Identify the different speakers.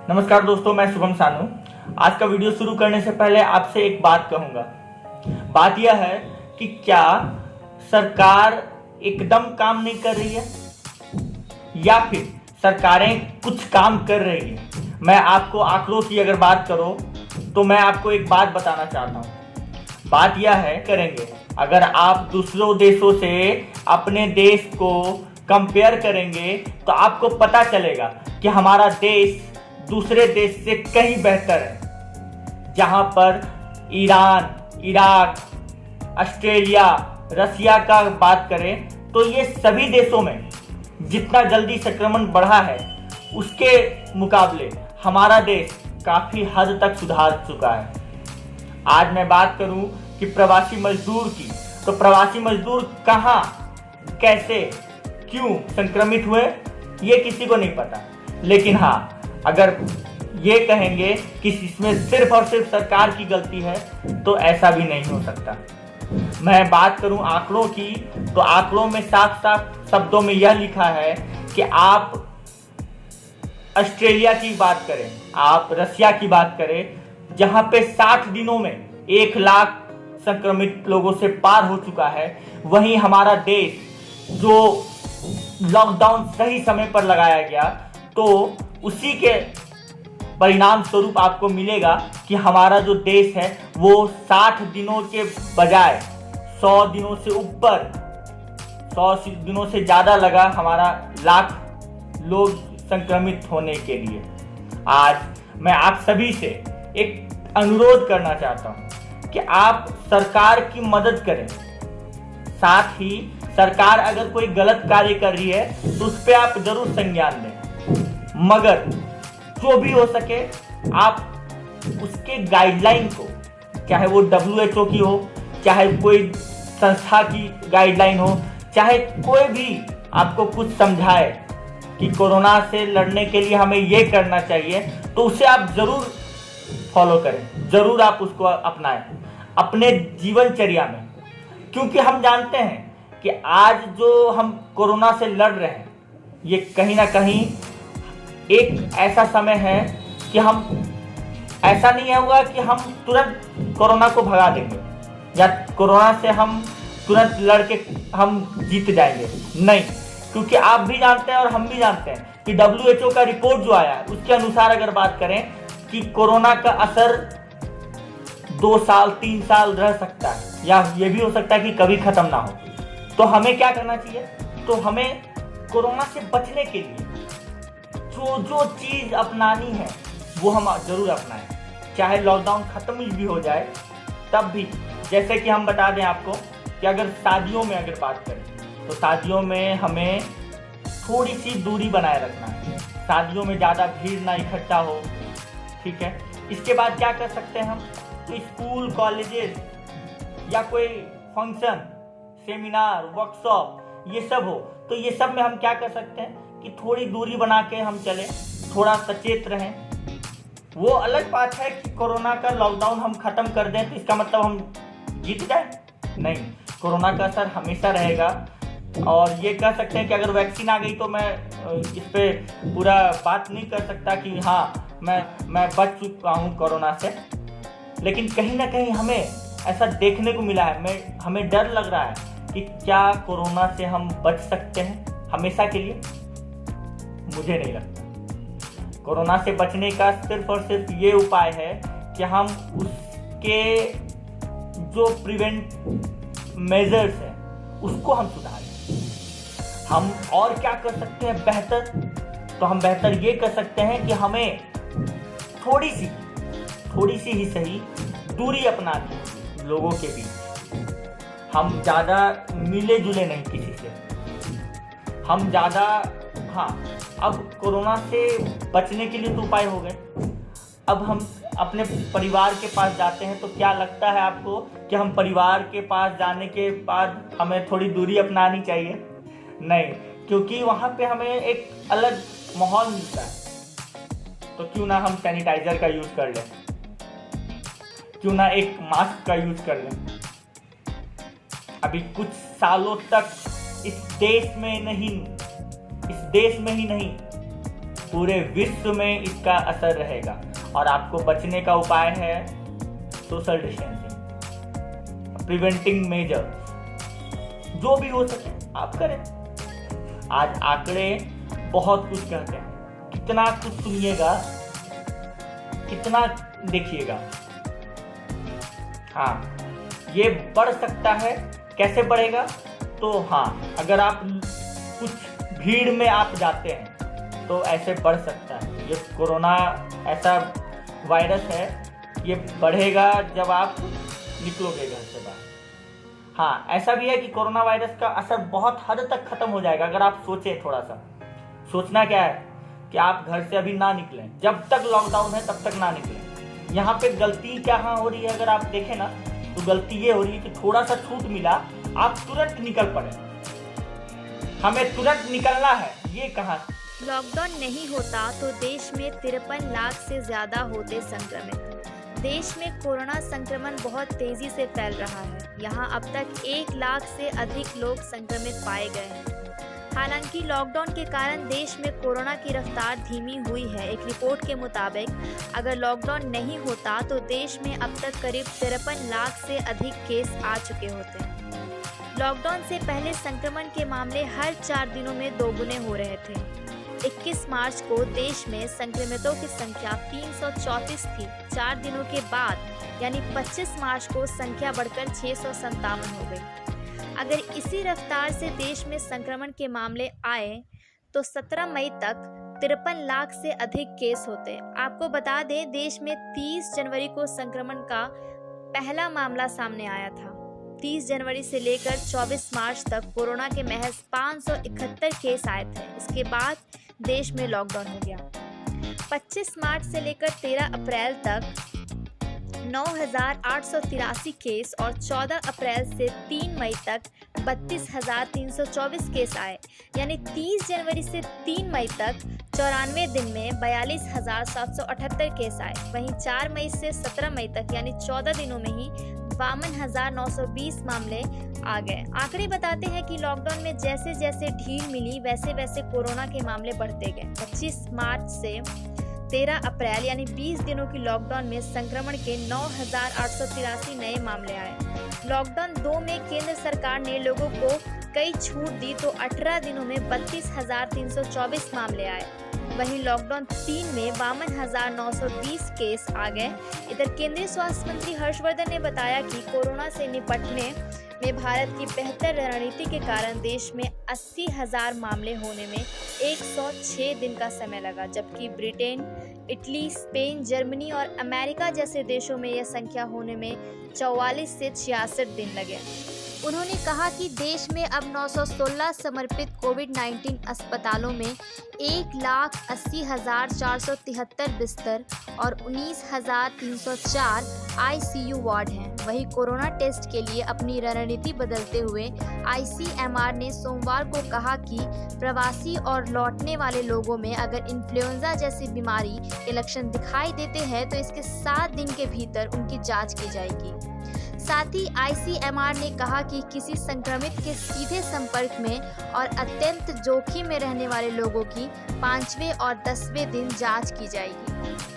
Speaker 1: नमस्कार दोस्तों, मैं शुभम सानू। आज का वीडियो शुरू करने से पहले आपसे एक बात कहूंगा। बात यह है कि क्या सरकार एकदम काम नहीं कर रही है या फिर सरकारें कुछ काम कर रही है। मैं आपको आंकड़ों की अगर बात करो तो मैं आपको एक बात बताना चाहता हूं। बात यह है, करेंगे अगर आप दूसरों देशों से अपने देश को कंपेयर करेंगे तो आपको पता चलेगा कि हमारा देश दूसरे देश से कहीं बेहतर है। जहां पर ईरान, इराक, ऑस्ट्रेलिया, रसिया का बात करें तो ये सभी देशों में जितना जल्दी संक्रमण बढ़ा है उसके मुकाबले हमारा देश काफी हद तक सुधार चुका है। आज मैं बात करूं कि प्रवासी मजदूर की, तो प्रवासी मजदूर कहां, कैसे, क्यों संक्रमित हुए ये किसी को नहीं पता। लेकिन हाँ, अगर ये कहेंगे कि इसमें सिर्फ और सिर्फ सरकार की गलती है तो ऐसा भी नहीं हो सकता। मैं बात करूं आंकड़ों की, तो आंकड़ों में साफ साफ शब्दों में यह लिखा है कि आप ऑस्ट्रेलिया की बात करें, आप रसिया की बात करें, जहां पे 60 दिनों में 1 लाख संक्रमित लोगों से पार हो चुका है, वहीं हमारा देश जो लॉकडाउन सही समय पर लगाया गया तो उसी के परिणाम स्वरूप आपको मिलेगा कि हमारा जो देश है वो 60 दिनों के बजाय 100 दिनों से ऊपर, 100 दिनों से ज़्यादा लगा हमारा लाख लोग संक्रमित होने के लिए। आज मैं आप सभी से एक अनुरोध करना चाहता हूं कि आप सरकार की मदद करें। साथ ही सरकार अगर कोई गलत कार्य कर रही है तो उस पर आप जरूर संज्ञान दें, मगर जो भी हो सके आप उसके गाइडलाइन को, चाहे वो WHO की हो, चाहे कोई संस्था की गाइडलाइन हो, चाहे कोई भी आपको कुछ समझाए कि कोरोना से लड़ने के लिए हमें ये करना चाहिए, तो उसे आप जरूर फॉलो करें, जरूर आप उसको अपनाएं अपने जीवनचर्या में। क्योंकि हम जानते हैं कि आज जो हम कोरोना से लड़ रहे हैं ये कहीं ना कहीं एक ऐसा समय है कि हम, ऐसा नहीं होगा कि हम तुरंत कोरोना को भगा देंगे या कोरोना से हम तुरंत लड़के हम जीत जाएंगे, नहीं। क्योंकि आप भी जानते हैं और हम भी जानते हैं कि WHO का रिपोर्ट जो आया है उसके अनुसार अगर बात करें कि कोरोना का असर 2 साल 3 साल रह सकता है या ये भी हो सकता है कि कभी खत्म ना हो। तो हमें क्या करना चाहिए? तो हमें कोरोना से बचने के लिए जो चीज अपनानी है वो हम जरूर अपनाएं, चाहे लॉकडाउन खत्म भी हो जाए तब भी। जैसे कि हम बता दें आपको कि अगर शादियों में अगर बात करें तो शादियों में हमें थोड़ी सी दूरी बनाए रखना है, शादियों में ज़्यादा भीड़ ना इकट्ठा हो, ठीक है। इसके बाद क्या कर सकते हैं हम? तो स्कूल, कॉलेजेस या कोई फंक्शन, सेमिनार, वर्कशॉप ये सब हो तो ये सब में हम क्या कर सकते हैं कि थोड़ी दूरी बना के हम चलें, थोड़ा सचेत रहें। वो अलग बात है कि कोरोना का लॉकडाउन हम खत्म कर दें तो इसका मतलब हम जीत जाए, नहीं। कोरोना का असर हमेशा रहेगा और ये कह सकते हैं कि अगर वैक्सीन आ गई तो मैं इस पे पूरा बात नहीं कर सकता कि हाँ मैं बच चुका हूँ कोरोना से। लेकिन कहीं ना कहीं हमें ऐसा देखने को मिला है, हमें डर लग रहा है कि क्या कोरोना से हम बच सकते हैं हमेशा के लिए? मुझे नहीं लगता। कोरोना से बचने का सिर्फ और सिर्फ ये उपाय है कि हम उसके जो प्रिवेंट मेजर्स हैं उसको हम सुधारें। हम और क्या कर सकते हैं बेहतर? तो हम बेहतर ये कर सकते हैं कि हमें थोड़ी सी ही सही दूरी अपनानी है लोगों के बीच। हम ज़्यादा मिले जुले नहीं किसी से, हम ज़्यादा, हाँ, अब कोरोना से बचने के लिए तो उपाय हो गए। अब हम अपने परिवार के पास जाते हैं तो क्या लगता है आपको कि हम परिवार के पास जाने के बाद हमें थोड़ी दूरी अपनानी चाहिए? नहीं, क्योंकि वहाँ पे हमें एक अलग माहौल मिलता है। तो क्यों ना हम सैनिटाइजर का यूज़ कर लें, क्यों ना एक मास्क का यूज़ कर लें। अभी कुछ सालों तक इस देश में ही नहीं पूरे विश्व में इसका असर रहेगा। और आपको बचने का उपाय है सोशल डिस्टेंसिंग, प्रिवेंटिंग मेजर्स, जो भी हो सके आप करें। आज आंकड़े बहुत कुछ कहते हैं, कितना कुछ सुनिएगा, कितना देखिएगा। हाँ, ये बढ़ सकता है। कैसे बढ़ेगा? तो हाँ, अगर आप कुछ भीड़ में आप जाते हैं तो ऐसे बढ़ सकता है। ये कोरोना ऐसा वायरस है, ये बढ़ेगा जब आप निकलोगे घर से बाहर। हाँ, ऐसा भी है कि कोरोना वायरस का असर बहुत हद तक खत्म हो जाएगा अगर आप सोचें थोड़ा सा। सोचना क्या है कि आप घर से अभी ना निकलें, जब तक लॉकडाउन है तब तक ना निकलें। यहाँ पे गलती क्या हो रही है, अगर आप देखें ना तो गलती ये हो रही है कि थोड़ा सा छूट मिला, आप तुरंत निकल पड़े। हमें तुरंत निकलना है, ये कहाँ?
Speaker 2: लॉकडाउन नहीं होता तो देश में 53 लाख से ज्यादा होते संक्रमित। देश में कोरोना संक्रमण बहुत तेजी से फैल रहा है। यहाँ अब तक 1 लाख से अधिक लोग संक्रमित पाए गए हैं। हालांकि लॉकडाउन के कारण देश में कोरोना की रफ्तार धीमी हुई है। एक रिपोर्ट के मुताबिक अगर लॉकडाउन नहीं होता तो देश में अब तक करीब 53 लाख से अधिक केस आ चुके होते हैं। लॉकडाउन से पहले संक्रमण के मामले हर 4 दिनों में दोगुने हो रहे थे। 21 मार्च को देश में संक्रमितों की संख्या 334 थी। 4 दिनों के बाद यानी 25 मार्च को संख्या बढ़कर 657 हो गई। अगर इसी रफ्तार से देश में संक्रमण के मामले आए तो 17 मई तक 53 लाख से अधिक केस होते। आपको बता दें, देश में 30 जनवरी को संक्रमण का पहला मामला सामने आया था। 30 जनवरी से लेकर 24 मार्च तक कोरोना के महज 571 केस आए थे। इसके बाद देश में लॉकडाउन हो गया। 25 मार्च से लेकर 13 अप्रैल तक 9,883 केस और 14 अप्रैल से 3 मई तक 32,324 केस आए। यानी 30 जनवरी से 3 मई तक 94 दिन में 42,778 केस आए। वहीं 4 मई से 17 मई तक यानी 14 दिनों में ही 52,920 मामले आ गए। आंकड़े बताते हैं कि लॉकडाउन में जैसे जैसे ढील मिली वैसे वैसे कोरोना के मामले बढ़ते गए। 25 मार्च से 13 अप्रैल यानी 20 दिनों की लॉकडाउन में संक्रमण के 9,883 नए मामले आए। लॉकडाउन 2 में केंद्र सरकार ने लोगों को कई छूट दी तो 18 दिनों में 32,324 मामले आए। वहीं लॉकडाउन 3 में 52,920 केस आ गए। इधर केंद्रीय स्वास्थ्य मंत्री हर्षवर्धन ने बताया कि कोरोना से निपटने में भारत की बेहतर रणनीति के कारण देश में 80,000 मामले होने में 106 दिन का समय लगा, जबकि ब्रिटेन, इटली, स्पेन, जर्मनी और अमेरिका जैसे देशों में यह संख्या होने में 44 से 66 दिन लगे। उन्होंने कहा कि देश में अब 916 समर्पित कोविड-19 अस्पतालों में 1,80,473 बिस्तर और 19,304 ICU वार्ड हैं। वहीं कोरोना टेस्ट के लिए अपनी रणनीति बदलते हुए ICMR ने सोमवार को कहा कि प्रवासी और लौटने वाले लोगों में अगर इन्फ्लुएंजा जैसी बीमारी के लक्षण दिखाई देते हैं तो इसके 7 दिन के भीतर उनकी जांच की जाएगी। साथ ही ICMR ने कहा कि किसी संक्रमित के सीधे संपर्क में और अत्यंत जोखिम में रहने वाले लोगों की 5वें और 10वें दिन जांच की जाएगी।